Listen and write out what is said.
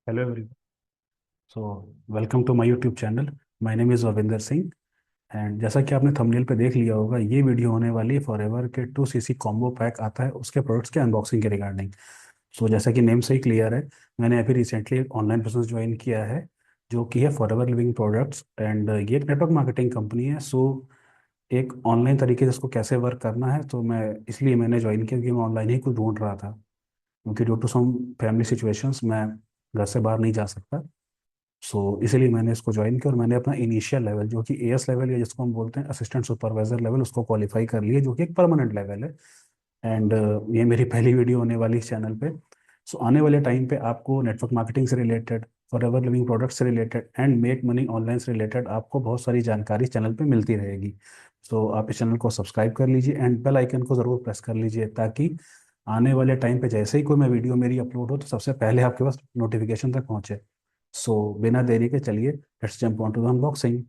Hello everyone. Welcome to my YouTube channel. My name is Vervinder Singh and जैसा कि आपने thumbnail पे देख लिया होगा, ये वीडियो होने वाली है फॉरएवर के 2cc कॉम्बो पैक आता है उसके प्रोडक्ट्स के अनबॉक्सिंग के रिगार्डिंग। जैसा कि नेम से ही क्लियर है, मैंने अभी रिसेंटली एक ऑनलाइन बिजनेस ज्वाइन किया है जो कि है फॉरएवर लिविंग प्रोडक्ट्स एंड ये एक नेटवर्क मार्केटिंग कंपनी है। एक ऑनलाइन तरीके से इसको कैसे वर्क करना है, तो मैं इसलिए मैंने ज्वाइन किया क्योंकि मैं ऑनलाइन ही कुछ ढूंढ रहा था, क्योंकि due to some family situations मैं घर से बाहर नहीं जा सकता। इसीलिए मैंने इसको ज्वाइन किया और मैंने अपना इनिशियल लेवल जो कि एएस लेवल या जिसको हम बोलते हैं असिस्टेंट सुपरवाइजर लेवल, उसको क्वालिफाई कर लिया, जो कि एक परमानेंट लेवल है। एंड ये मेरी पहली वीडियो होने वाली इस चैनल पे। आने वाले टाइम पे आपको नेटवर्क मार्केटिंग से रिलेटेड, फॉरएवर लिविंग प्रोडक्ट से related and make money online से रिलेटेड आपको बहुत सारी जानकारी इस चैनल पे मिलती रहेगी। आप इस चैनल को सब्सक्राइब कर लीजिए एंड बेल आइकन को ज़रूर प्रेस कर लीजिए, ताकि आने वाले टाइम पे जैसे ही कोई मैं वीडियो मेरी अपलोड हो तो सबसे पहले आपके पास नोटिफिकेशन तक पहुंचे। बिना देरी के चलिए, let's jump on to the unboxing.